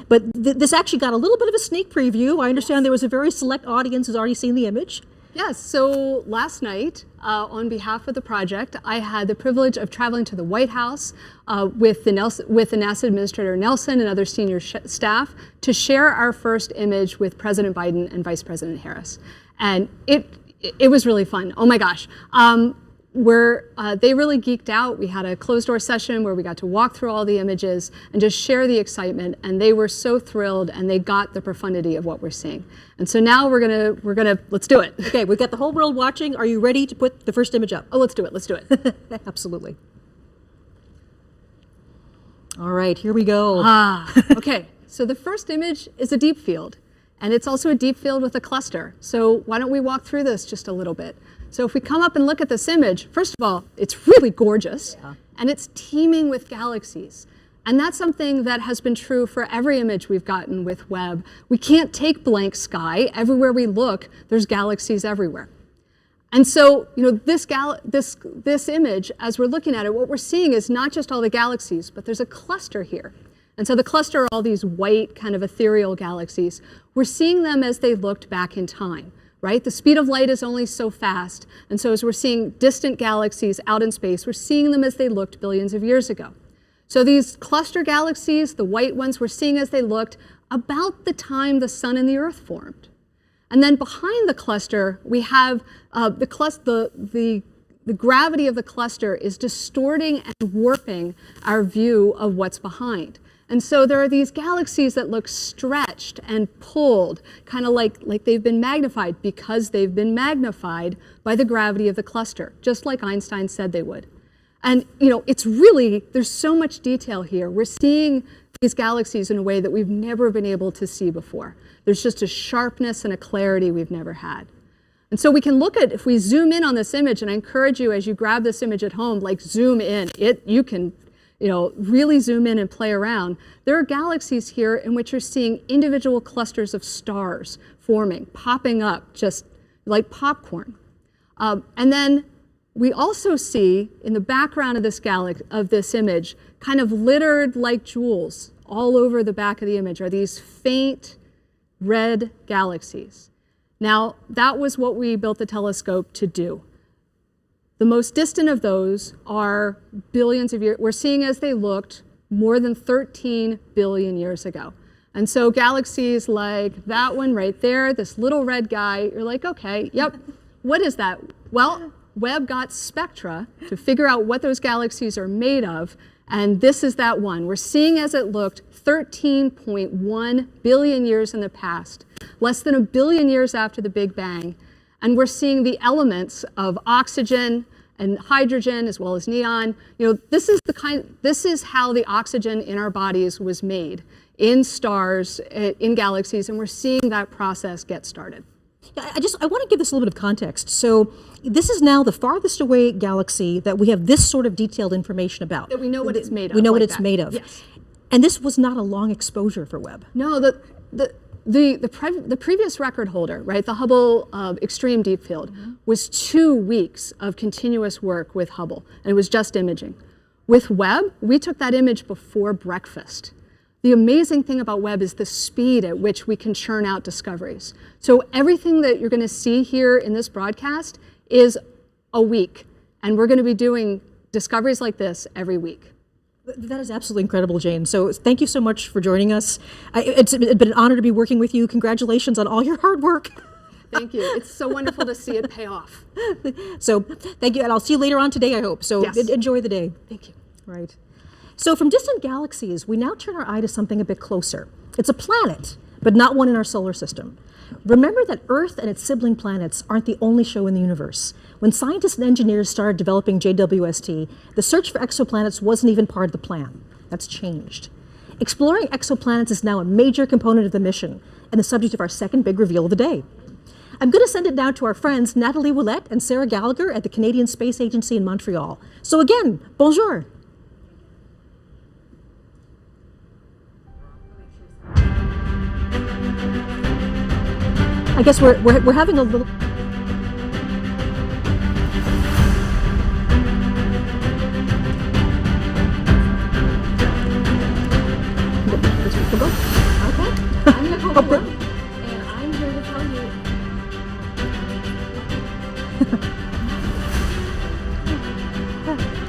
But this actually got a little bit of a sneak preview. I understand there was a very select audience who's already seen the image. Yes, so last night, on behalf of the project, I had the privilege of traveling to the White House with the NASA Administrator Nelson and other senior staff to share our first image with President Biden and Vice President Harris. And it was really fun. Oh my gosh. They really geeked out. We had a closed-door session where we got to walk through all the images and just share the excitement, and they were so thrilled, and they got the profundity of what we're seeing. And so now we're gonna let's do it. Okay, we've got the whole world watching. Are you ready to put the first image up? Oh, let's do it. Absolutely. All right, here we go. Okay. So the first image is a deep field, and it's also a deep field with a cluster. So why don't we walk through this just a little bit? So if we come up and look at this image, first of all, it's really gorgeous, and it's teeming with galaxies. And that's something that has been true for every image we've gotten with Webb. We can't take blank sky. Everywhere we look, there's galaxies everywhere. And so, this image, as we're looking at it, what we're seeing is not just all the galaxies, but there's a cluster here. And so the cluster are all these white, kind of ethereal galaxies. We're seeing them as they looked back in time. Right? The speed of light is only so fast. And so as we're seeing distant galaxies out in space, we're seeing them as they looked billions of years ago. So these cluster galaxies, the white ones, we're seeing as they looked about the time the sun and the earth formed. And then behind the cluster, we have the gravity of the cluster is distorting and warping our view of what's behind. And so there are these galaxies that look stretched and pulled, kind of like they've been magnified because they've been magnified by the gravity of the cluster, just like Einstein said they would. And it's really, there's so much detail here. We're seeing these galaxies in a way that we've never been able to see before. There's just a sharpness and a clarity we've never had. And so we can look at, if we zoom in on this image, and I encourage you as you grab this image at home, zoom in. You can really zoom in and play around. There are galaxies here in which you're seeing individual clusters of stars forming, popping up just like popcorn. And then we also see in the background of this image, kind of littered like jewels all over the back of the image are these faint red galaxies. Now, that was what we built the telescope to do. The most distant of those are billions of years. We're seeing as they looked more than 13 billion years ago. And so galaxies like that one right there, this little red guy, you're like, okay, yep, what is that? Well, Webb got spectra to figure out what those galaxies are made of, and this is that one. We're seeing as it looked 13.1 billion years in the past, less than a billion years after the Big Bang. And we're seeing the elements of oxygen and hydrogen as well as neon. This is how the oxygen in our bodies was made in stars, in galaxies, and we're seeing that process get started. I want to give this a little bit of context. So this is now the farthest away galaxy that we have this sort of detailed information about. That we know what it's made of. We know what it's made of. Yes. And this was not a long exposure for Webb. No, the previous record holder, right, the Hubble Extreme Deep Field, was 2 weeks of continuous work with Hubble, and it was just imaging. With Webb, we took that image before breakfast. The amazing thing about Webb is the speed at which we can churn out discoveries. So everything that you're going to see here in this broadcast is a week, and we're going to be doing discoveries like this every week. That is absolutely incredible, Jane. So thank you so much for joining us. It's been an honor to be working with you. Congratulations on all your hard work. Thank you. It's so wonderful to see it pay off. So thank you, and I'll see you later on today, I hope. So yes. Enjoy the day. Thank you. Right. So from distant galaxies, we now turn our eye to something a bit closer. It's a planet, but not one in our solar system. Remember that Earth and its sibling planets aren't the only show in the universe. When scientists and engineers started developing JWST, the search for exoplanets wasn't even part of the plan. That's changed. Exploring exoplanets is now a major component of the mission and the subject of our second big reveal of the day. I'm going to send it now to our friends Nathalie Ouellette and Sarah Gallagher at the Canadian Space Agency in Montreal. So again, bonjour. I guess we're having a little... Go. Hope that- and I'm here to tell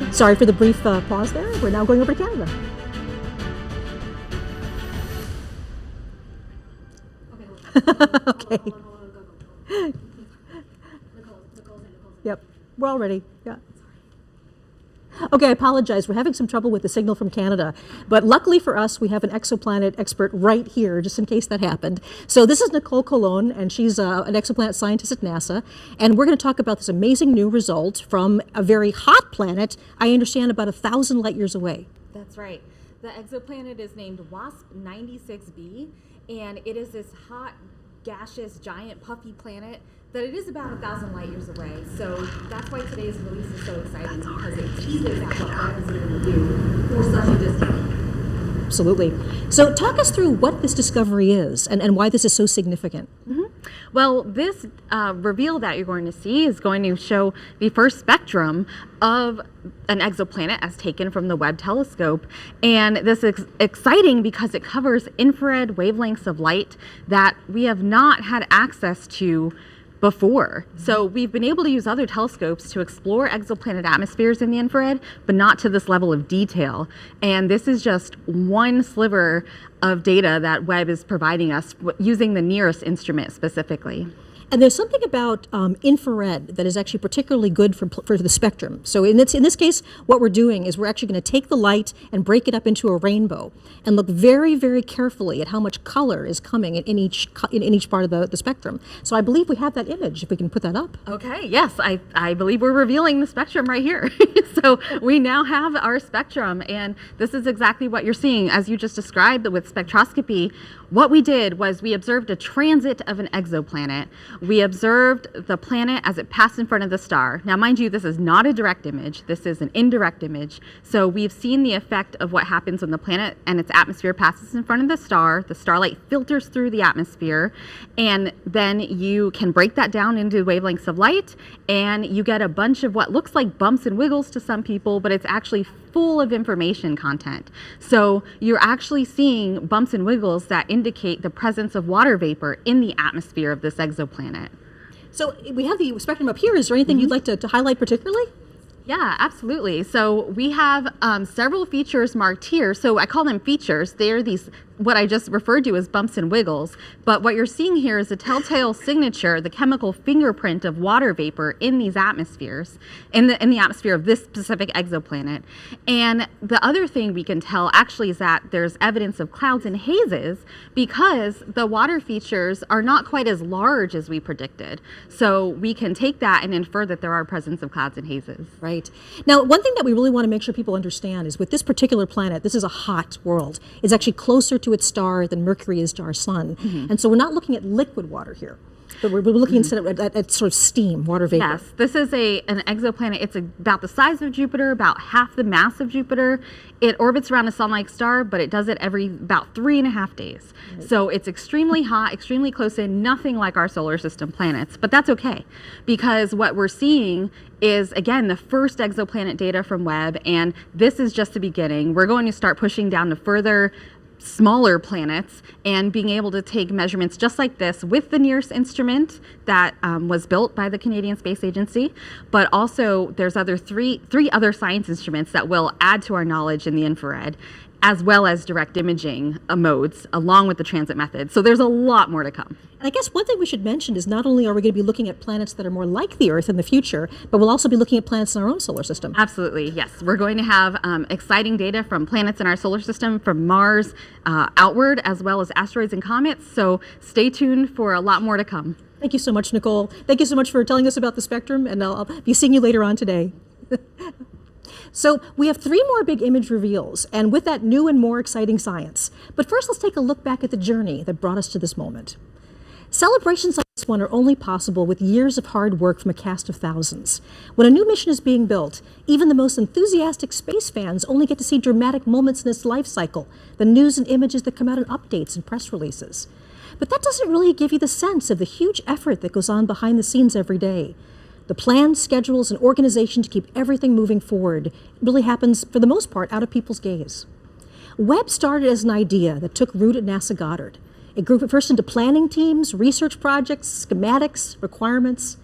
you. Sorry for the brief pause there. We're now going over to Canada. Okay. Yep, we're all ready. Yeah. Okay, I apologize. We're having some trouble with the signal from Canada, but luckily for us, we have an exoplanet expert right here, just in case that happened. So this is Nicole Colon, and she's an exoplanet scientist at NASA, and we're going to talk about this amazing new result from a very hot planet, I understand about 1,000 light years away. That's right. The exoplanet is named WASP 96b, and it is this hot, gaseous, giant, puffy planet that it is about 1,000 light years away. So that's why today's release is so exciting, because it teases at what Webb is able to do for such a distance. Absolutely. So talk us through what this discovery is and why this is so significant. Well, this reveal that you're going to see is going to show the first spectrum of an exoplanet as taken from the Webb telescope. And this is exciting because it covers infrared wavelengths of light that we have not had access to before. So we've been able to use other telescopes to explore exoplanet atmospheres in the infrared, but not to this level of detail. And this is just one sliver of data that Webb is providing us using the nearest instrument specifically. And there's something about infrared that is actually particularly good for the spectrum. So in this case, what we're doing is we're actually going to take the light and break it up into a rainbow and look very, very carefully at how much color is coming in each part of the spectrum. So I believe we have that image, if we can put that up. Okay, yes, I believe we're revealing the spectrum right here. So we now have our spectrum, and this is exactly what you're seeing. As you just described with spectroscopy, what we did was we observed a transit of an exoplanet. We observed the planet as it passed in front of the star. Now, mind you, this is not a direct image. This is an indirect image. So we've seen the effect of what happens when the planet and its atmosphere passes in front of the star. The starlight filters through the atmosphere, and then you can break that down into wavelengths of light, and you get a bunch of what looks like bumps and wiggles to some people, but it's actually full of information content. So you're actually seeing bumps and wiggles that indicate the presence of water vapor in the atmosphere of this exoplanet. So we have the spectrum up here. Is there anything you'd like to highlight particularly? Yeah, absolutely. So we have several features marked here. So I call them features. They're these, what I just referred to as bumps and wiggles. But what you're seeing here is a telltale signature, the chemical fingerprint of water vapor in these atmospheres, in the atmosphere of this specific exoplanet. And the other thing we can tell actually is that there's evidence of clouds and hazes because the water features are not quite as large as we predicted. So we can take that and infer that there are presence of clouds and hazes. Right. Now, one thing that we really want to make sure people understand is with this particular planet, this is a hot world. It's actually closer to its star than Mercury is to our sun. And so we're not looking at liquid water here, but we're looking instead at sort of steam, water vapor. Yes, this is an exoplanet. It's about the size of Jupiter, about half the mass of Jupiter. It orbits around a sun-like star, but it does it every about 3.5 days. Right. So it's extremely hot, extremely close in, nothing like our solar system planets. But that's okay, because what we're seeing is, again, the first exoplanet data from Webb, and this is just the beginning. We're going to start pushing down to further smaller planets and being able to take measurements just like this with the nearest instrument that was built by the Canadian Space Agency, but also there's three other science instruments that will add to our knowledge in the infrared, as well as direct imaging modes along with the transit method. So there's a lot more to come. And I guess one thing we should mention is not only are we going to be looking at planets that are more like the Earth in the future, but we'll also be looking at planets in our own solar system. Absolutely, yes. We're going to have exciting data from planets in our solar system, from Mars outward, as well as asteroids and comets. So stay tuned for a lot more to come. Thank you so much, Nicole. Thank you so much for telling us about the spectrum, and I'll be seeing you later on today. So we have 3 more big image reveals, and with that, new and more exciting science. But first, let's take a look back at the journey that brought us to this moment. Celebrations like this one are only possible with years of hard work from a cast of thousands. When a new mission is being built, even the most enthusiastic space fans only get to see dramatic moments in its life cycle, the news and images that come out in updates and press releases. But that doesn't really give you the sense of the huge effort that goes on behind the scenes every day. The plans, schedules, and organization to keep everything moving forward really happens, for the most part, out of people's gaze. Webb started as an idea that took root at NASA Goddard. It grew first into planning teams, research projects, schematics, requirements.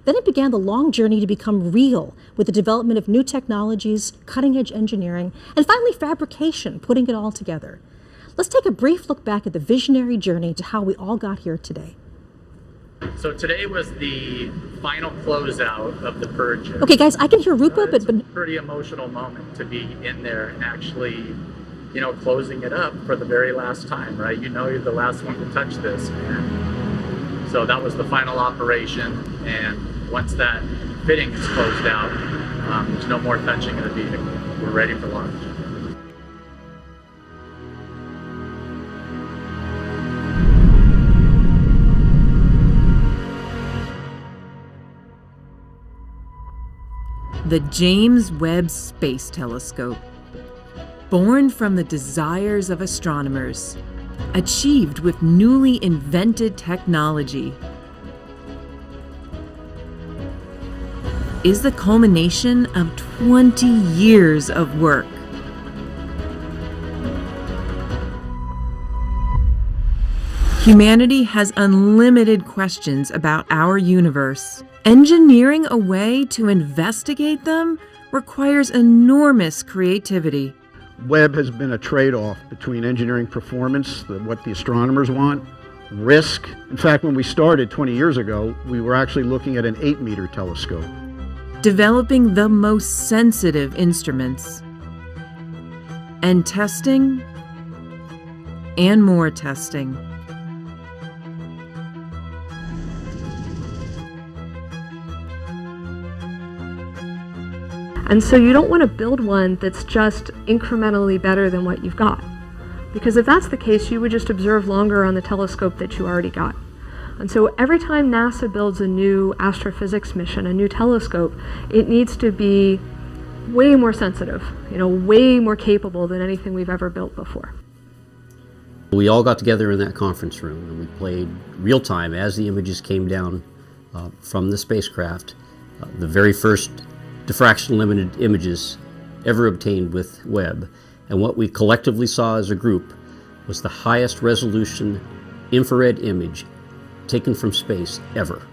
Then it began the long journey to become real with the development of new technologies, cutting-edge engineering, and finally fabrication, putting it all together. Let's take a brief look back at the visionary journey to how we all got here today. So today was the final closeout of the purge. Okay, guys, I can hear Rupa, It's but a pretty emotional moment to be in there and actually, closing it up for the very last time, right? You're the last one to touch this. And so that was the final operation. And once that fitting is closed out, there's no more touching of the vehicle. We're ready for launch. The James Webb Space Telescope. Born from the desires of astronomers, achieved with newly invented technology, is the culmination of 20 years of work. Humanity has unlimited questions about our universe. Engineering a way to investigate them requires enormous creativity. Webb has been a trade-off between engineering performance, what the astronomers want, risk. In fact, when we started 20 years ago, we were actually looking at an 8-meter telescope. Developing the most sensitive instruments. And testing, and more testing. And so you don't want to build one that's just incrementally better than what you've got. Because if that's the case, you would just observe longer on the telescope that you already got. And so every time NASA builds a new astrophysics mission, a new telescope, it needs to be way more sensitive, way more capable than anything we've ever built before. We all got together in that conference room and we played real time as the images came down from the spacecraft, the very first diffraction limited images ever obtained with Webb. And what we collectively saw as a group was the highest resolution infrared image taken from space ever.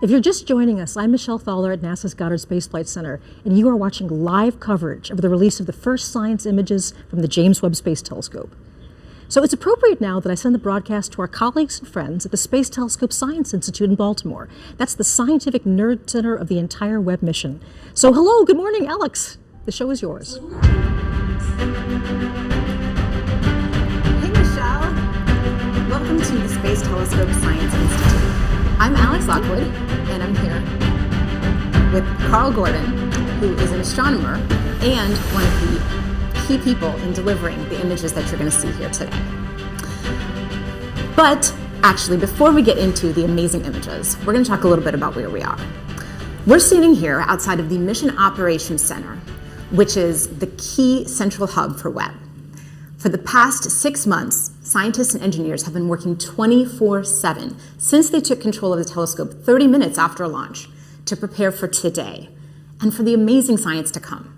if you're just joining us, I'm Michelle Thaler at NASA's Goddard Space Flight Center, and you are watching live coverage of the release of the first science images from the James Webb Space Telescope. So it's appropriate now that I send the broadcast to our colleagues and friends at the Space Telescope Science Institute in Baltimore. That's the scientific nerd center of the entire Webb mission. So hello, good morning, Alex. The show is yours. Hey, Michelle. Welcome to the Space Telescope Science Institute. I'm Alex Lockwood, and I'm here with Carl Gordon, who is an astronomer and one of the key people in delivering the images that you're going to see here today. But actually, before we get into the amazing images, we're going to talk a little bit about where we are. We're sitting here outside of the Mission Operations Center, which is the key central hub for Webb. For the past 6 months, scientists and engineers have been working 24/7 since they took control of the telescope 30 minutes after launch to prepare for today and for the amazing science to come.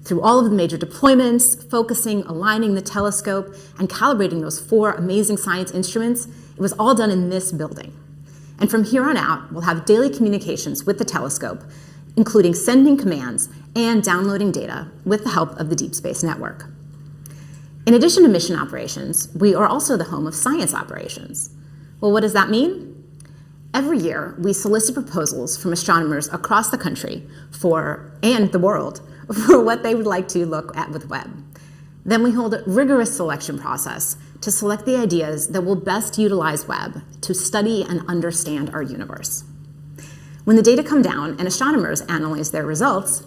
Through all of the major deployments, focusing, aligning the telescope, and calibrating those 4 amazing science instruments, it was all done in this building. And from here on out, we'll have daily communications with the telescope, including sending commands and downloading data with the help of the Deep Space Network. In addition to mission operations, we are also the home of science operations. Well, what does that mean? Every year, we solicit proposals from astronomers across the country and the world for what they would like to look at with Webb. Then we hold a rigorous selection process to select the ideas that will best utilize Webb to study and understand our universe. When the data come down and astronomers analyze their results,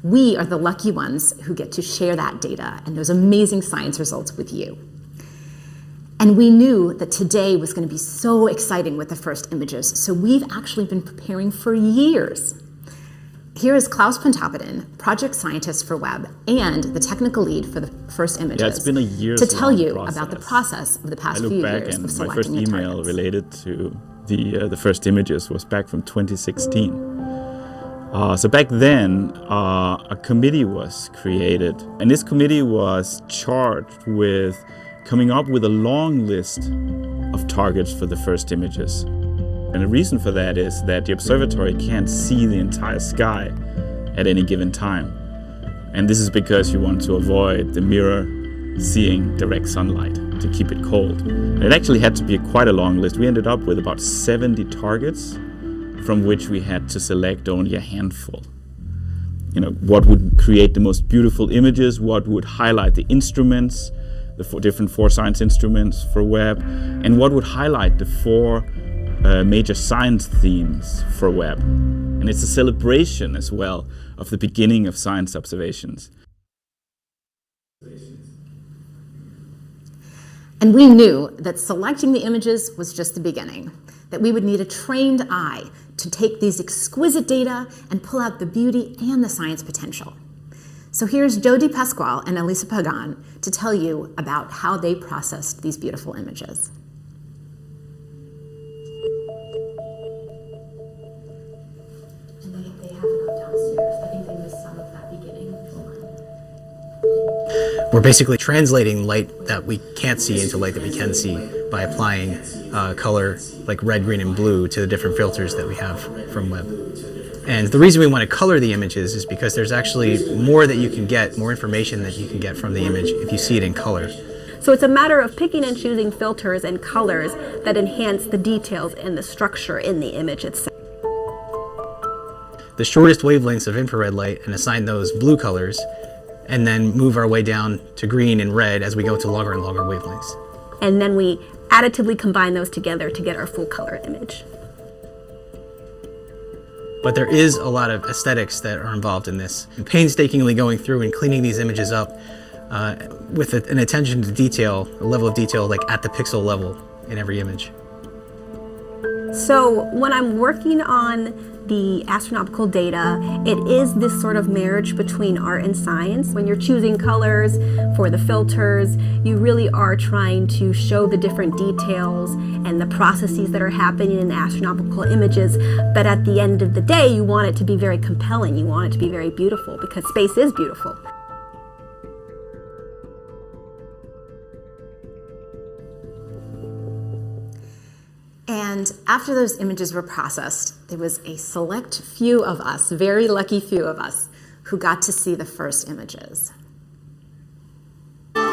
we are the lucky ones who get to share that data and those amazing science results with you. And we knew that today was going to be so exciting with the first images, so we've actually been preparing for years. Here is Klaus Pontoppidan, project scientist for Webb and the technical lead for the first images. Yeah, it's been a year to tell you about the process of the past few years of and selecting my first the email targets. related to the first images was back from 2016. So back then, a committee was created, and this committee was charged with coming up with a long list of targets for the first images. And the reason for that is that the observatory can't see the entire sky at any given time. And this is because you want to avoid the mirror seeing direct sunlight to keep it cold. And it actually had to be quite a long list. We ended up with about 70 targets, from which we had to select only a handful. What would create the most beautiful images, what would highlight the instruments, the different 4 science instruments for Webb, and what would highlight the 4 major science themes for Webb. And it's a celebration as well of the beginning of science observations. And we knew that selecting the images was just the beginning, that we would need a trained eye to take these exquisite data and pull out the beauty and the science potential. So here's Joe DePasquale and Elisa Pagan to tell you about how they processed these beautiful images. And they have it up downstairs. I think they missed some of that beginning. We're basically translating light that we can't see into light that we can see by applying color like red, green, and blue to the different filters that we have from Webb. And the reason we want to color the images is because there's actually more that you can get, more information that you can get from the image if you see it in color. So it's a matter of picking and choosing filters and colors that enhance the details and the structure in the image itself. The shortest wavelengths of infrared light and assign those blue colors, and then move our way down to green and red as we go to longer and longer wavelengths. And then we additively combine those together to get our full color image. But there is a lot of aesthetics that are involved in this. Painstakingly going through and cleaning these images up with an attention to detail, a level of detail like at the pixel level in every image. So when I'm working on the astronomical data, it is this sort of marriage between art and science. When you're choosing colors for the filters, you really are trying to show the different details and the processes that are happening in the astronomical images. But at the end of the day, you want it to be very compelling. You want it to be very beautiful because space is beautiful. And after those images were processed, there was a select few of us, very lucky few of us, who got to see the first images. This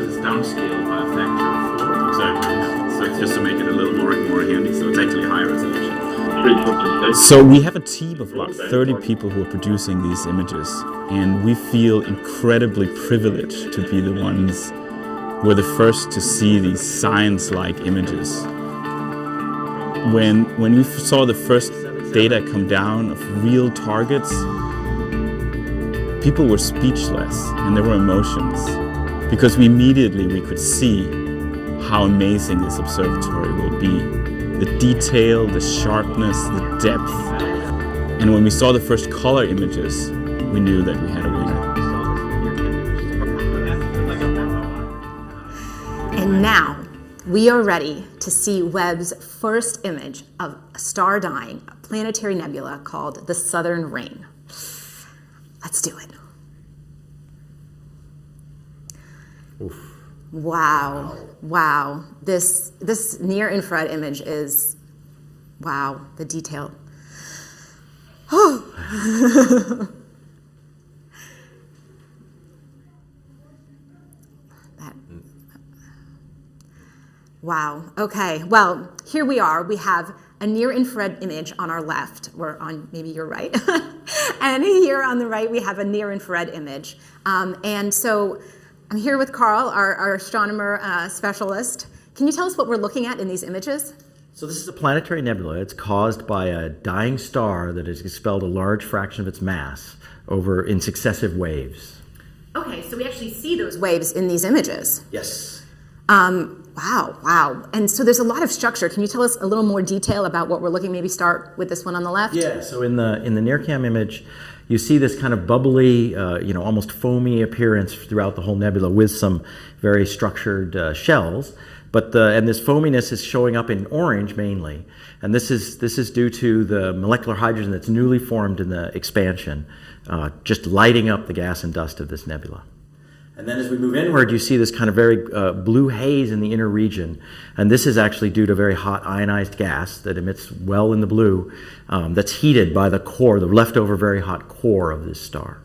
is downscaled by a factor of 4. Exactly. So it's just to make it a little more handy, so it's actually high resolution. So we have a team of about 30 people who are producing these images, and we feel incredibly privileged to be the ones who are the first to see these science-like images. When we saw the first data come down of real targets, people were speechless and there were emotions because we could see how amazing this observatory will be. The detail, the sharpness, the depth. And when we saw the first color images, we knew that we had a winner. And now we are ready to see Webb's first image of a star dying, a planetary nebula called the Southern Ring. Let's do it. Oof. Wow, wow. This near-infrared image is, wow, the detail. Oh. Wow, okay, well, here we are. We have a near-infrared image on our left, or on maybe your right. And here on the right, we have a near-infrared image. And so I'm here with Carl, our astronomer specialist. Can you tell us what we're looking at in these images? So this is a planetary nebula. It's caused by a dying star that has expelled a large fraction of its mass over in successive waves. Okay, so we actually see those waves in these images. Yes. Wow. And so there's a lot of structure. Can you tell us a little more detail about what we're looking? Maybe start with this one on the left. Yeah. So in the NIRCam image, you see this kind of bubbly, almost foamy appearance throughout the whole nebula with some very structured shells. And this foaminess is showing up in orange mainly, and this is due to the molecular hydrogen that's newly formed in the expansion, just lighting up the gas and dust of this nebula. And then as we move inward, you see this kind of very blue haze in the inner region, and this is actually due to very hot ionized gas that emits well in the blue, that's heated by the core, the leftover very hot core of this star.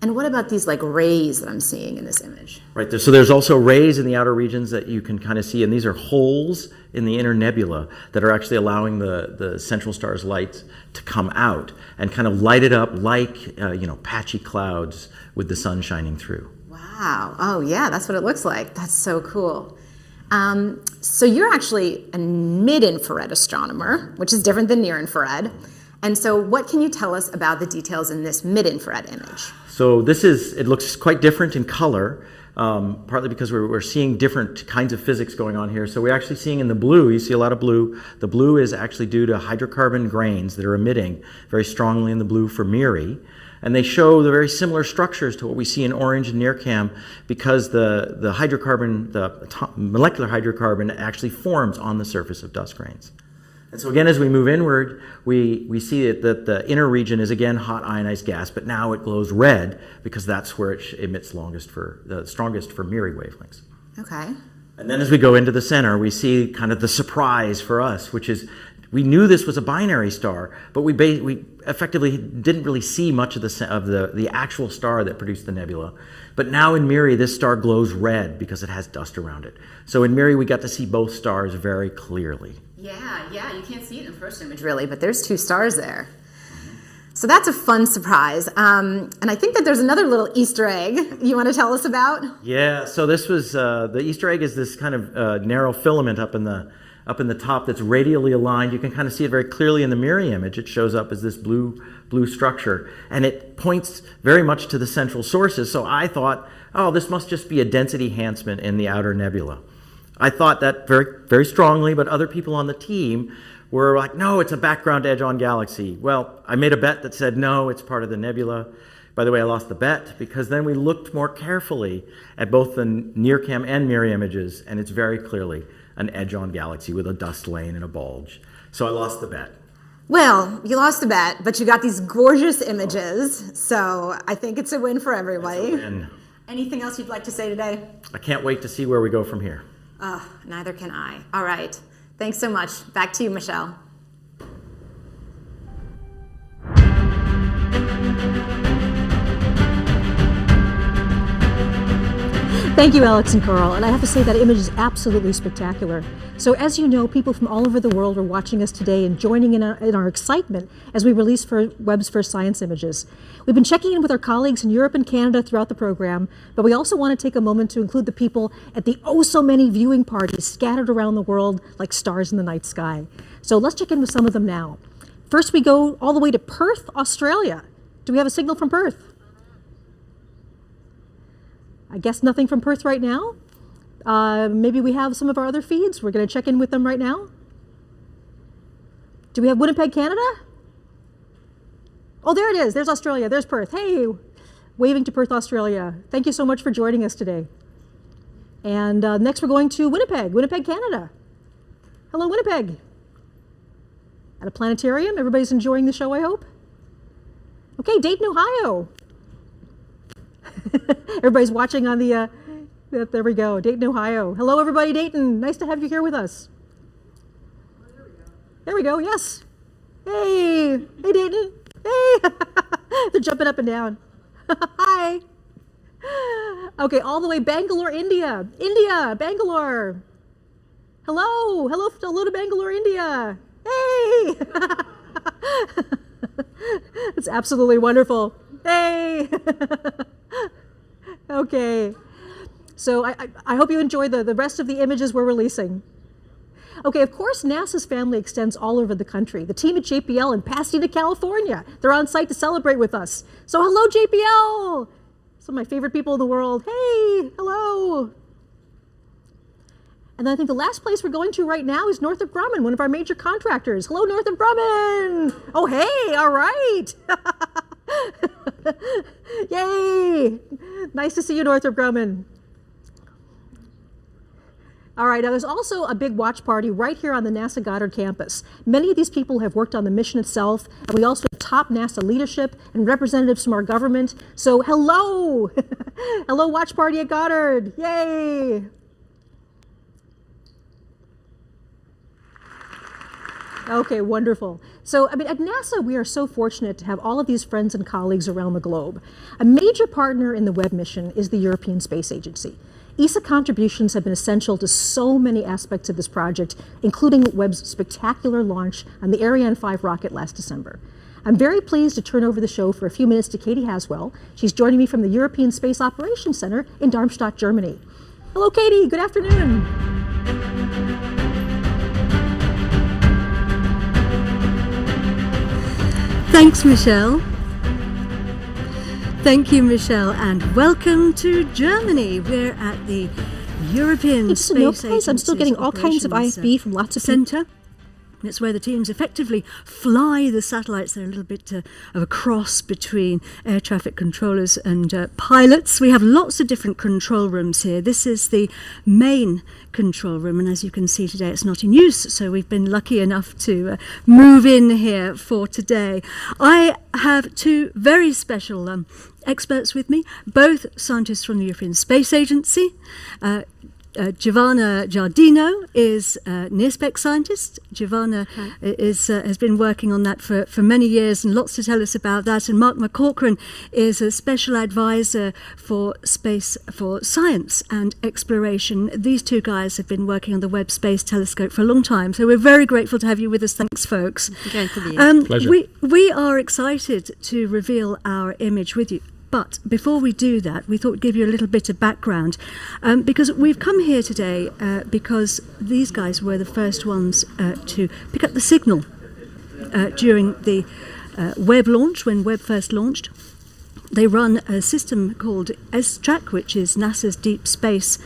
And what about these like rays that I'm seeing in this image? Right, so there's also rays in the outer regions that you can kind of see, and these are holes in the inner nebula that are actually allowing the central star's light to come out and kind of light it up like, patchy clouds with the sun shining through. Wow, oh yeah, that's what it looks like. That's so cool. So you're actually a mid-infrared astronomer, which is different than near-infrared. And so what can you tell us about the details in this mid-infrared image? So it looks quite different in color, partly because we're seeing different kinds of physics going on here. So we're actually seeing in the blue, you see a lot of blue. The blue is actually due to hydrocarbon grains that are emitting very strongly in the blue for Miri. And they show the very similar structures to what we see in orange and NIRCam because the molecular hydrocarbon actually forms on the surface of dust grains. And so again, as we move inward, we see that the inner region is again hot ionized gas, but now it glows red because that's where it emits the strongest for Miri wavelengths. Okay. And then as we go into the center, we see kind of the surprise for us, which is we knew this was a binary star, but we effectively didn't really see much of the actual star that produced the nebula. But now in Miri, this star glows red because it has dust around it. So in Miri, we got to see both stars very clearly. Yeah, you can't see it in the first image really, but there's two stars there. So that's a fun surprise. And I think that there's another little Easter egg you want to tell us about? Yeah, so this was, the Easter egg is this kind of narrow filament up in the top that's radially aligned. You can kind of see it very clearly in the Miri image. It shows up as this blue structure, and it points very much to the central sources. So I thought, oh, this must just be a density enhancement in the outer nebula. I thought that very, very strongly, but other people on the team were like, no, it's a background edge on galaxy. Well, I made a bet that said, no, it's part of the nebula. By the way, I lost the bet because then we looked more carefully at both the NIRCam and Miri images, and it's very clearly an edge on galaxy with a dust lane and a bulge. So I lost the bet. Well, you lost the bet, but you got these gorgeous images, so I think it's a win for everybody. It's a win. Anything else you'd like to say today? I can't wait to see where we go from here. Neither can I. All right. Thanks so much. Back to you, Michelle. Thank you, Alex and Carl. And I have to say that image is absolutely spectacular. So as you know, people from all over the world are watching us today and joining in our excitement as we release Webb's first science images. We've been checking in with our colleagues in Europe and Canada throughout the program, but we also want to take a moment to include the people at the so many viewing parties scattered around the world like stars in the night sky. So let's check in with some of them now. First, we go all the way to Perth, Australia. Do we have a signal from Perth? I guess nothing from Perth right now. Maybe we have some of our other feeds. We're going to check in with them right now. Do we have Winnipeg, Canada? Oh, there it is. There's Australia. There's Perth. Hey, waving to Perth, Australia. Thank you so much for joining us today. And next we're going to Winnipeg, Canada. Hello, Winnipeg. At a planetarium. Everybody's enjoying the show, I hope. Okay, Dayton, Ohio. Everybody's watching on the, there we go, Dayton, Ohio. Hello, everybody, Dayton. Nice to have you here with us. There we go, yes. Hey, hey, Dayton. Hey, they're jumping up and down. Hi. Okay, all the way Bangalore, India. Bangalore. Hello to Bangalore, India. Hey. It's absolutely wonderful. Hey. Okay. So I hope you enjoy the rest of the images we're releasing. Okay, of course, NASA's family extends all over the country. The team at JPL in Pasadena, California, they're on site to celebrate with us. So hello, JPL! Some of my favorite people in the world. Hey, hello! And then I think the last place we're going to right now is Northrop Grumman, one of our major contractors. Hello, Northrop Grumman! Oh, hey, all right! Yay! Nice to see you, Northrop Grumman. All right, now there's also a big watch party right here on the NASA Goddard campus. Many of these people have worked on the mission itself, and we also have top NASA leadership and representatives from our government. So hello! Hello, watch party at Goddard. Yay! Okay, wonderful. So, I mean, at NASA, we are so fortunate to have all of these friends and colleagues around the globe. A major partner in the Webb mission is the European Space Agency. ESA contributions have been essential to so many aspects of this project, including Webb's spectacular launch on the Ariane 5 rocket last December. I'm very pleased to turn over the show for a few minutes to Katie Haswell. She's joining me from the European Space Operations Center in Darmstadt, Germany. Hello, Katie. Good afternoon. Thanks, Michelle. Thank you, Michelle, and welcome to Germany. We're at the European Space Agency. I'm still getting all kinds of IFB from lots of center. It's where the teams effectively fly the satellites. They're a little bit of a cross between air traffic controllers and pilots. We have lots of different control rooms here. This is the main control room, and as you can see today, it's not in use, so we've been lucky enough to move in here for today. I have two very special experts with me, both scientists from the European Space Agency. Giovanna Giardino is a near-spec scientist. Giovanna has been working on that for many years and lots to tell us about that. And Mark McCaughrean is a special advisor for space, for science and exploration. These two guys have been working on the Webb Space Telescope for a long time. So we're very grateful to have you with us. Thanks, folks. Pleasure. We are excited to reveal our image with you. But before we do that, we thought we'd give you a little bit of background, because we've come here today because these guys were the first ones to pick up the signal during the Webb launch, when Webb first launched. They run a system called S-Track, which is NASA's deep space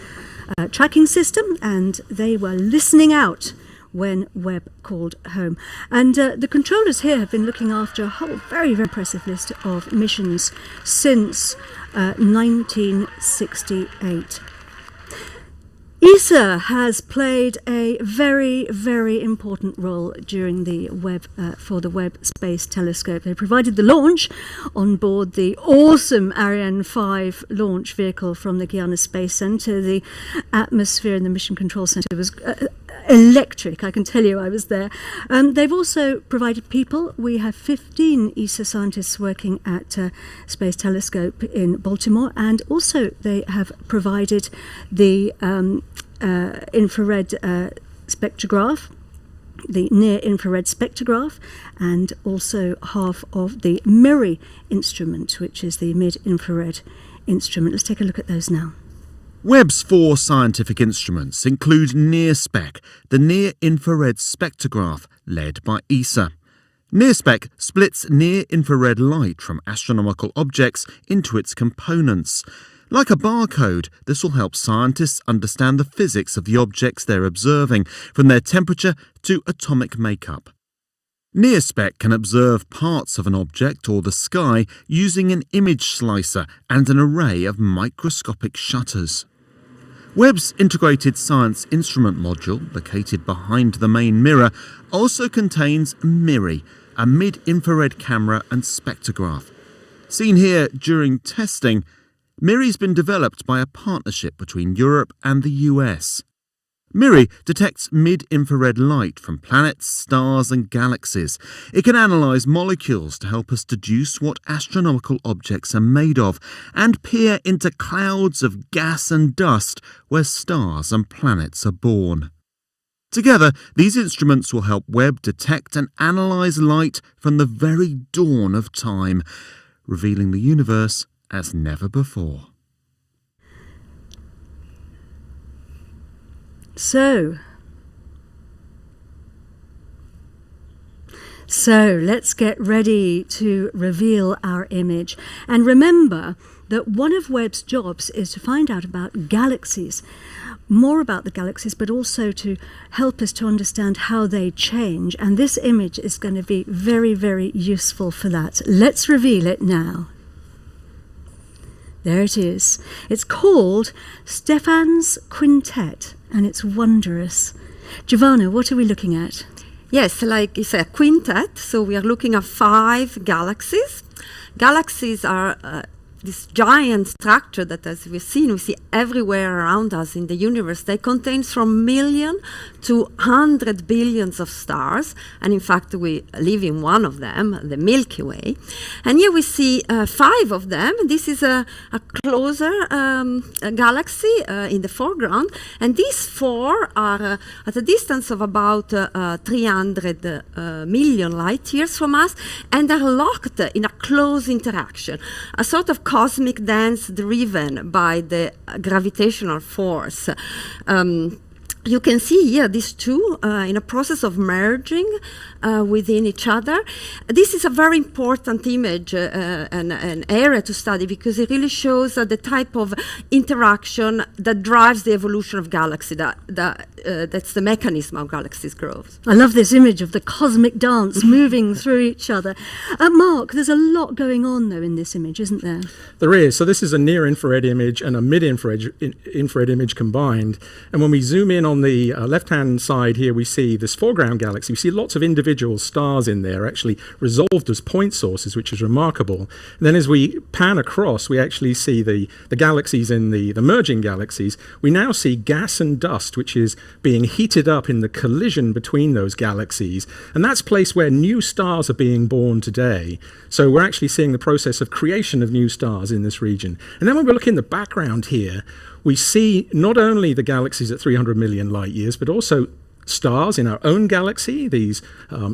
tracking system, and they were listening out when Webb called home. And the controllers here have been looking after a whole very, very impressive list of missions since 1968. ESA has played a very, very important role during the Webb for the Webb Space Telescope. They provided the launch on board the awesome Ariane 5 launch vehicle from the Guiana Space Center. The atmosphere in the Mission Control Center was electric, I can tell you. I was there. They've also provided people. We have 15 ESA scientists working at Space Telescope in Baltimore, and also they have provided the infrared spectrograph, the near-infrared spectrograph, and also half of the MIRI instrument, which is the mid-infrared instrument. Let's take a look at those now. Webb's 4 scientific instruments include NIRSPEC, the near-infrared spectrograph led by ESA. NIRSPEC splits near-infrared light from astronomical objects into its components. Like a barcode, this will help scientists understand the physics of the objects they're observing, from their temperature to atomic makeup. NIRSPEC can observe parts of an object or the sky using an image slicer and an array of microscopic shutters. Webb's Integrated Science Instrument Module, located behind the main mirror, also contains MIRI, a mid-infrared camera and spectrograph. Seen here during testing, MIRI's been developed by a partnership between Europe and the US. MIRI detects mid-infrared light from planets, stars and galaxies. It can analyse molecules to help us deduce what astronomical objects are made of and peer into clouds of gas and dust where stars and planets are born. Together, these instruments will help Webb detect and analyse light from the very dawn of time, revealing the universe as never before. So let's get ready to reveal our image. And remember that one of Webb's jobs is to find out about galaxies. more about the galaxies, but also to help us to understand how they change. And this image is going to be very, very useful for that. Let's reveal it now. There it is. It's called Stephan's Quintet, and it's wondrous. Giovanna, what are we looking at? Yes, like it's a quintet, so we are looking at 5 galaxies. Galaxies are this giant structure that, as we see everywhere around us in the universe. They contain from million to 100 billions of stars, and in fact we live in one of them, the Milky Way. And here we see 5 of them. This is a closer galaxy in the foreground, and these 4 are at a distance of about 300 million light years from us, and are locked in a close interaction, a sort of cosmic dance driven by the gravitational force. You can see here these two in a process of merging within each other. This is a very important image, an area to study, because it really shows the type of interaction that drives the evolution of galaxies. That's the mechanism of galaxies' growth. I love this image of the cosmic dance moving through each other. Mark, there's a lot going on, though, in this image, isn't there? There is. So this is a near-infrared image and a mid-infrared image combined. And when we zoom in on the left-hand side here, we see this foreground galaxy. We see lots of individual stars in there, actually resolved as point sources, which is remarkable. And then as we pan across, we actually see the galaxies in the merging galaxies. We now see gas and dust, which is being heated up in the collision between those galaxies. And that's a place where new stars are being born today. So we're actually seeing the process of creation of new stars in this region. And then when we look in the background here, we see not only the galaxies at 300 million light years, but also stars in our own galaxy. These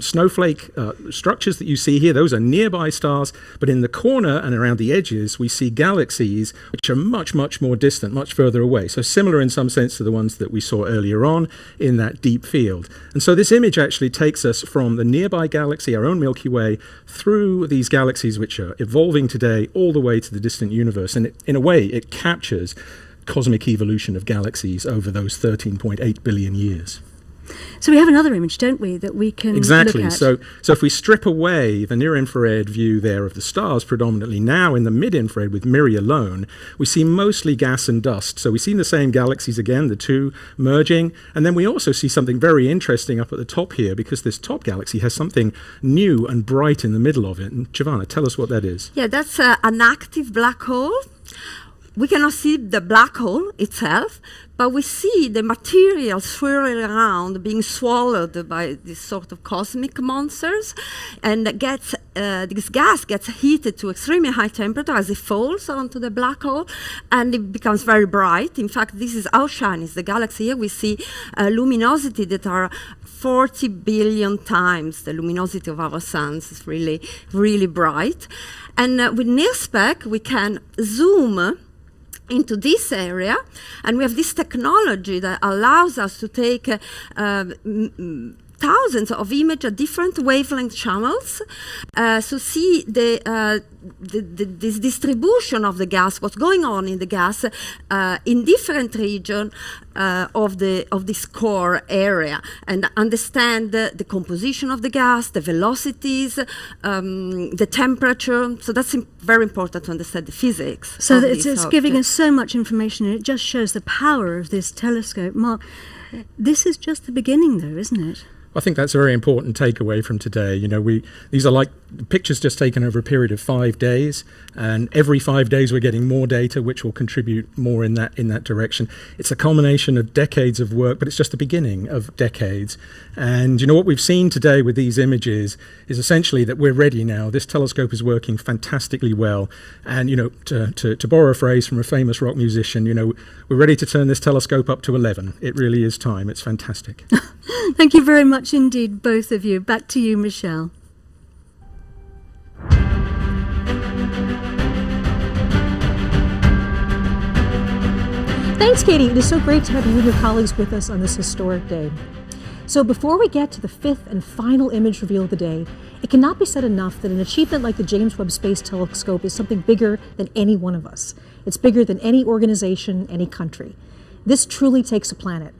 snowflake structures that you see here, those are nearby stars, but in the corner and around the edges, we see galaxies which are much, much more distant, much further away. So similar in some sense to the ones that we saw earlier on in that deep field. And so this image actually takes us from the nearby galaxy, our own Milky Way, through these galaxies which are evolving today all the way to the distant universe. And in a way, it captures cosmic evolution of galaxies over those 13.8 billion years. So we have another image, don't we, that we can exactly. look at? So if we strip away the near-infrared view there of the stars predominantly, now in the mid-infrared with MIRI alone, we see mostly gas and dust. So we see the same galaxies again, the two merging, and then we also see something very interesting up at the top here, because this top galaxy has something new and bright in the middle of it. And Giovanna, tell us what that is. Yeah, that's an active black hole. We cannot see the black hole itself, but we see the material swirling around, being swallowed by these sort of cosmic monsters, and this gas gets heated to extremely high temperature as it falls onto the black hole, and it becomes very bright. In fact, this is how shiny is the galaxy. Here we see luminosity that are 40 billion times the luminosity of our suns. It's really, really bright. And with NIRSpec, we can zoom into this area, and we have this technology that allows us to take thousands of images at different wavelength channels, so see this distribution of the gas, what's going on in the gas in different regions of this core area, and understand the composition of the gas, the velocities, the temperature. So that's very important to understand the physics. So it's giving us so much information, and it just shows the power of this telescope. Mark, this is just the beginning, though, isn't it? I think that's a very important takeaway from today. You know, these are like pictures just taken over a period of 5 days, and every 5 days we're getting more data, which will contribute more in that direction. It's a culmination of decades of work, but it's just the beginning of decades. And you know what we've seen today with these images is essentially that we're ready now. This telescope is working fantastically well, and you know, to borrow a phrase from a famous rock musician, you know, we're ready to turn this telescope up to 11. It really is time. It's fantastic. Thank you very much indeed, both of you. Back to you, Michelle. Thanks, Katie. It is so great to have you and your colleagues with us on this historic day. So before we get to the fifth and final image reveal of the day, it cannot be said enough that an achievement like the James Webb Space Telescope is something bigger than any one of us. It's bigger than any organization, any country. This truly takes a planet.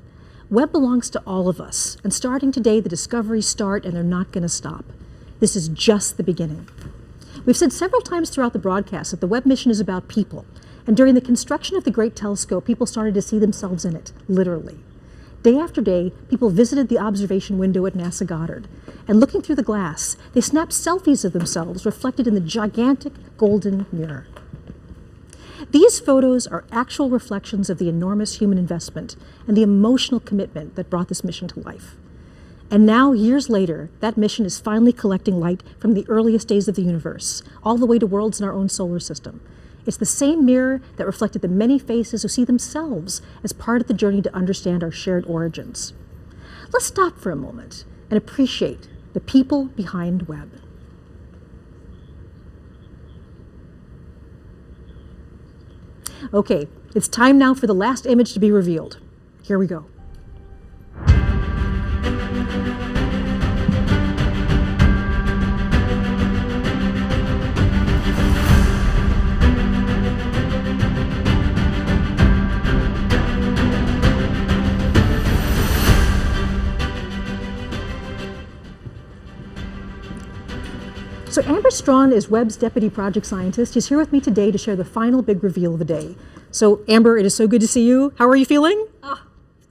Webb belongs to all of us, and starting today, the discoveries start and they're not going to stop. This is just the beginning. We've said several times throughout the broadcast that the Webb mission is about people, and during the construction of the Great Telescope, people started to see themselves in it, literally. Day after day, people visited the observation window at NASA Goddard, and looking through the glass, they snapped selfies of themselves reflected in the gigantic golden mirror. These photos are actual reflections of the enormous human investment and the emotional commitment that brought this mission to life. And now, years later, that mission is finally collecting light from the earliest days of the universe, all the way to worlds in our own solar system. It's the same mirror that reflected the many faces who see themselves as part of the journey to understand our shared origins. Let's stop for a moment and appreciate the people behind Webb. Okay, it's time now for the last image to be revealed. Here we go. So Amber Strawn is Webb's deputy project scientist. She's here with me today to share the final big reveal of the day. So Amber, it is so good to see you. How are you feeling? Oh,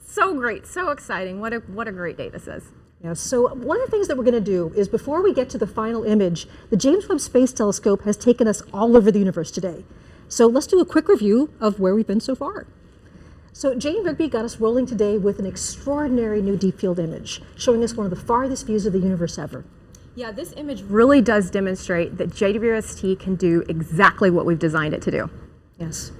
so great, so exciting. What a great day this is. Yeah, so one of the things that we're going to do is before we get to the final image, the James Webb Space Telescope has taken us all over the universe today. So let's do a quick review of where we've been so far. So Jane Rigby got us rolling today with an extraordinary new deep field image, showing us one of the farthest views of the universe ever. Yeah, this image really does demonstrate that JWST can do exactly what we've designed it to do. Yes.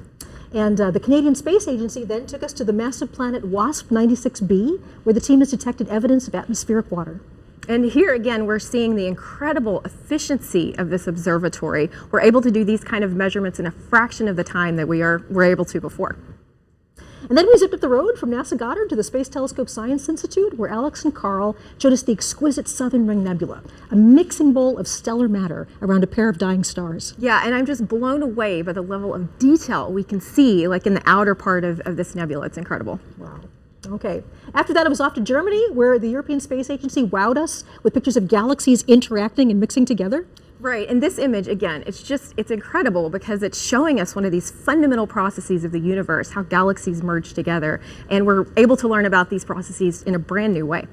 And the Canadian Space Agency then took us to the massive planet WASP 96b, where the team has detected evidence of atmospheric water. And here again, we're seeing the incredible efficiency of this observatory. We're able to do these kind of measurements in a fraction of the time that we're able to before. And then we zipped up the road from NASA Goddard to the Space Telescope Science Institute, where Alex and Carl showed us the exquisite Southern Ring Nebula, a mixing bowl of stellar matter around a pair of dying stars. Yeah, and I'm just blown away by the level of detail we can see, like in the outer part of this nebula. It's incredible. Wow. Okay. After that, it was off to Germany, where the European Space Agency wowed us with pictures of galaxies interacting and mixing together. Right, and this image, again, it's incredible because it's showing us one of these fundamental processes of the universe, how galaxies merge together, and we're able to learn about these processes in a brand new way.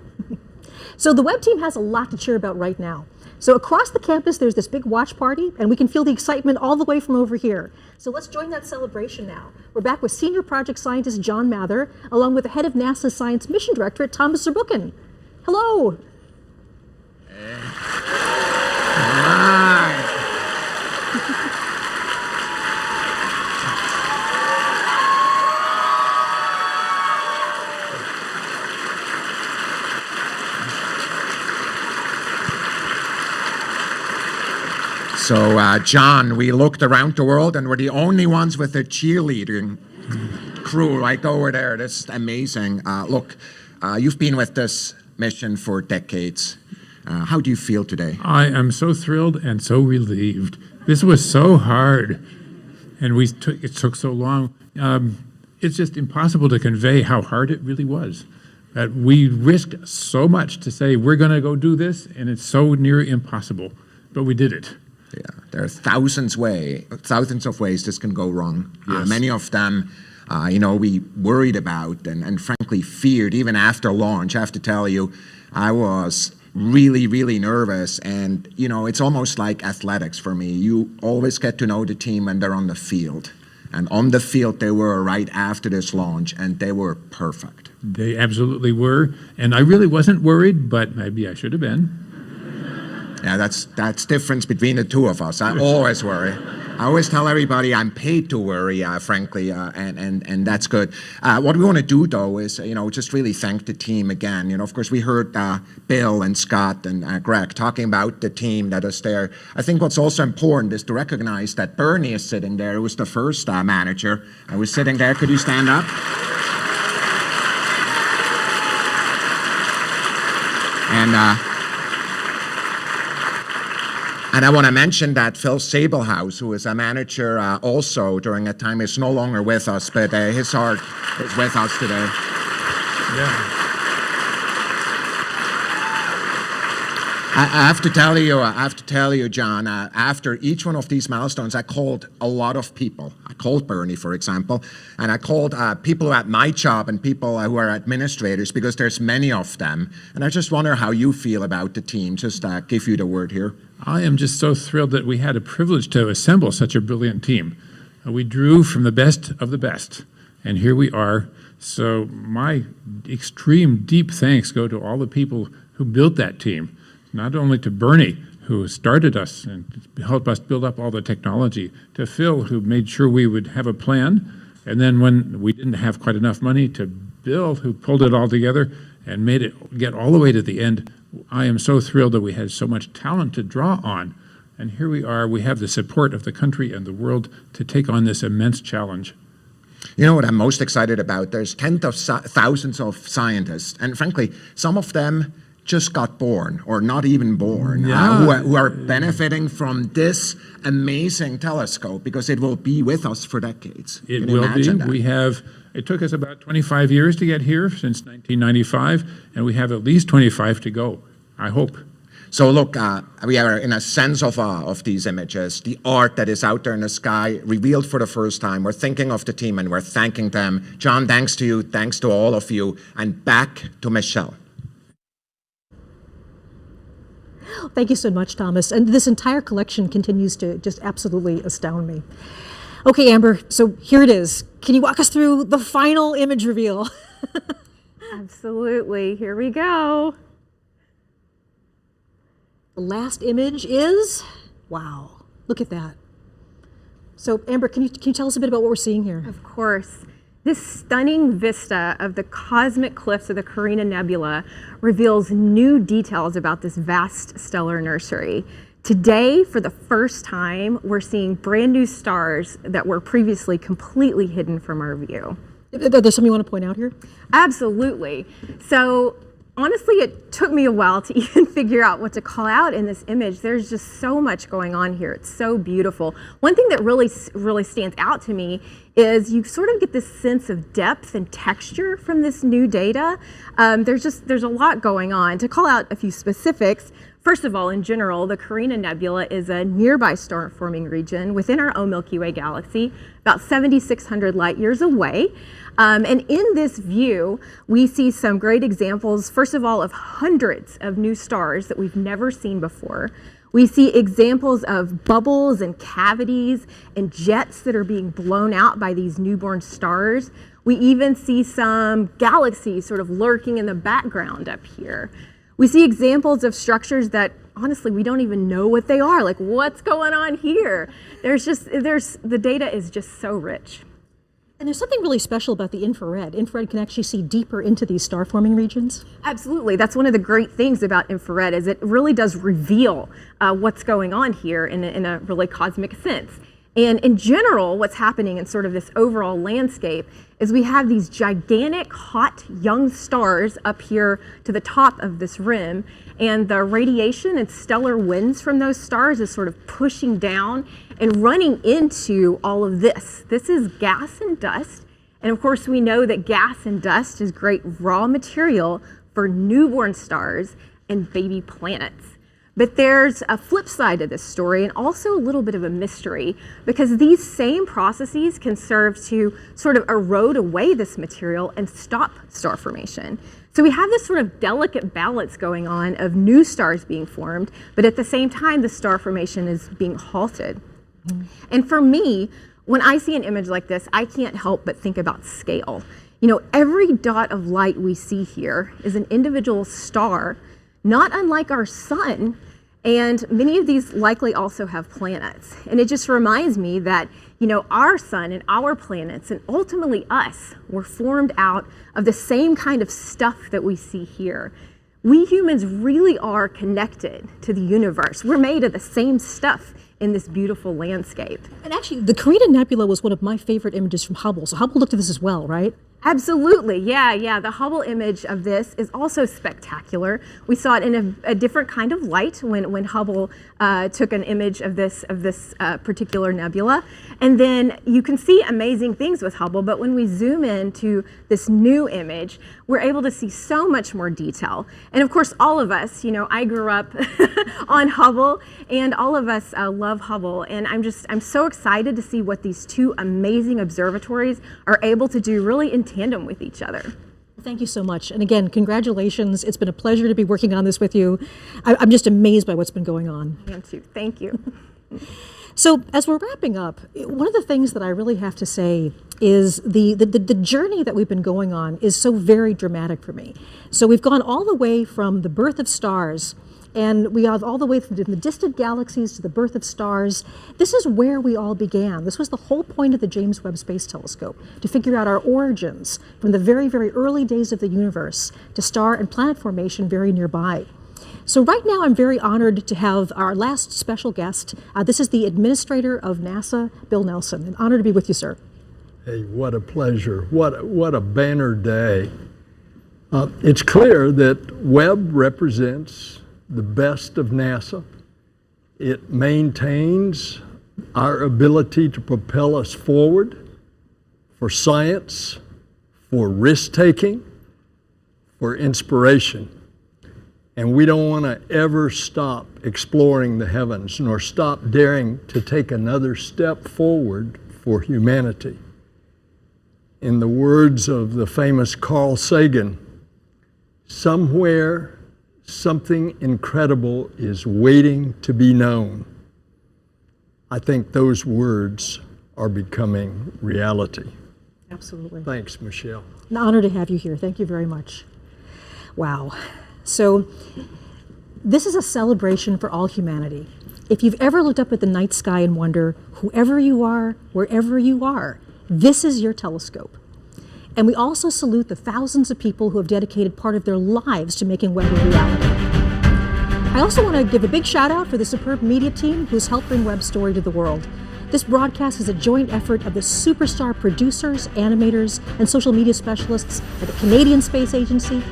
So the Webb team has a lot to cheer about right now. So across the campus, there's this big watch party, and we can feel the excitement all the way from over here. So let's join that celebration now. We're back with Senior Project Scientist John Mather, along with the head of NASA's Science Mission Directorate, Thomas Zurbuchen. Hello. So, John, we looked around the world and we're the only ones with a cheerleading crew right over there. That's amazing. Look, you've been with this mission for decades. How do you feel today? I am so thrilled and so relieved. This was so hard, and it took so long. It's just impossible to convey how hard it really was. That we risked so much to say we're going to go do this, and it's so near impossible, but we did it. Yeah, there are thousands of ways this can go wrong. Yes. Many of them, we worried about and frankly feared even after launch. I have to tell you, I was really, really nervous. And, it's almost like athletics for me. You always get to know the team when they're on the field. And on the field, they were right after this launch, and they were perfect. They absolutely were. And I really wasn't worried, but maybe I should have been. Yeah, that's difference between the two of us. I always worry. I always tell everybody I'm paid to worry, frankly, and that's good. What we want to do, though, is, just really thank the team again. Of course, we heard Bill and Scott and Greg talking about the team that is there. I think what's also important is to recognize that Bernie is sitting there, who was the first manager. I was sitting there. Could you stand up? And I want to mention that Phil Sabelhaus, who was a manager also during that time, is no longer with us, but his heart is with us today. Yeah. I have to tell you, John, after each one of these milestones, I called a lot of people. I called Bernie, for example, and I called people at my job and people who are administrators, because there's many of them. And I just wonder how you feel about the team. Just give you the word here. I am just so thrilled that we had a privilege to assemble such a brilliant team. We drew from the best of the best, and here we are. So my extreme deep thanks go to all the people who built that team. Not only to Bernie, who started us and helped us build up all the technology, to Phil, who made sure we would have a plan, and then when we didn't have quite enough money, to Bill, who pulled it all together and made it get all the way to the end. I am so thrilled that we had so much talent to draw on, and here we are. We have the support of the country and the world to take on this immense challenge. You know what I'm most excited about? There's tens of thousands of scientists, and frankly, some of them just got born or not even born, who are benefiting from this amazing telescope, because it will be with us for decades. It will be. That? It took us about 25 years to get here since 1995, and we have at least 25 to go, I hope. So look, we are in a sense of awe of these images, the art that is out there in the sky, revealed for the first time. We're thinking of the team and we're thanking them. John, thanks to you, thanks to all of you, and back to Michelle. Thank you so much, Thomas. And this entire collection continues to just absolutely astound me. Okay, Amber, so here it is. Can you walk us through the final image reveal? Absolutely. Here we go. The last image is, wow, look at that. So Amber, can you tell us a bit about what we're seeing here? Of course. This stunning vista of the cosmic cliffs of the Karina Nebula reveals new details about this vast stellar nursery. Today, for the first time, we're seeing brand new stars that were previously completely hidden from our view. There's something you want to point out here? Absolutely. So honestly, it took me a while to even figure out what to call out in this image. There's just so much going on here. It's so beautiful. One thing that really stands out to me is you sort of get this sense of depth and texture from this new data. There's a lot going on. To call out a few specifics, first of all, in general, the Karina Nebula is a nearby star-forming region within our own Milky Way galaxy, about 7,600 light years away. And in this view, we see some great examples, first of all, of hundreds of new stars that we've never seen before. We see examples of bubbles and cavities and jets that are being blown out by these newborn stars. We even see some galaxies sort of lurking in the background up here. We see examples of structures that, honestly, we don't even know what they are. Like, what's going on here? The data is just so rich. And there's something really special about the infrared. Infrared can actually see deeper into these star-forming regions. Absolutely. That's one of the great things about infrared, is it really does reveal what's going on here in a really cosmic sense. And in general, what's happening in sort of this overall landscape is we have these gigantic, hot, young stars up here to the top of this rim, and the radiation and stellar winds from those stars is sort of pushing down and running into all of this. This is gas and dust, and of course we know that gas and dust is great raw material for newborn stars and baby planets. But there's a flip side to this story, and also a little bit of a mystery, because these same processes can serve to sort of erode away this material and stop star formation. So we have this sort of delicate balance going on of new stars being formed, but at the same time, the star formation is being halted. And for me, when I see an image like this, I can't help but think about scale. You know, every dot of light we see here is an individual star, not unlike our sun, and many of these likely also have planets. And it just reminds me that, you know, our sun and our planets, and ultimately us, were formed out of the same kind of stuff that we see here. We humans really are connected to the universe. We're made of the same stuff in this beautiful landscape. And actually, the Karina Nebula was one of my favorite images from Hubble. So Hubble looked at this as well, right? Absolutely, yeah. The Hubble image of this is also spectacular. We saw it in a different kind of light when Hubble took an image of this particular nebula. And then you can see amazing things with Hubble, but when we zoom into this new image, we're able to see so much more detail. And of course, all of us, I grew up on Hubble, and all of us love Hubble. And I'm so excited to see what these two amazing observatories are able to do really in tandem with each other. Thank you so much. And again, congratulations. It's been a pleasure to be working on this with you. I'm just amazed by what's been going on. I am too. Thank you. So as we're wrapping up, one of the things that I really have to say is the journey that we've been going on is so very dramatic for me. So we've gone all the way from the birth of stars, and we have all the way from the distant galaxies to the birth of stars. This is where we all began. This was the whole point of the James Webb Space Telescope, to figure out our origins from the very, very early days of the universe to star and planet formation very nearby. So right now I'm very honored to have our last special guest. This is the administrator of NASA, Bill Nelson. An honor to be with you, sir. Hey, what a pleasure. What a banner day. It's clear that Webb represents the best of NASA. It maintains our ability to propel us forward for science, for risk-taking, for inspiration. And we don't want to ever stop exploring the heavens, nor stop daring to take another step forward for humanity. In the words of the famous Carl Sagan, somewhere something incredible is waiting to be known. I think those words are becoming reality. Absolutely. Thanks, Michelle. An honor to have you here. Thank you very much. Wow. So this is a celebration for all humanity. If you've ever looked up at the night sky and wonder, whoever you are, wherever you are, this is your telescope. And we also salute the thousands of people who have dedicated part of their lives to making Webb a reality. I also want to give a big shout out for the superb media team who's helped bring Webb's story to the world. This broadcast is a joint effort of the superstar producers, animators, and social media specialists at the Canadian Space Agency,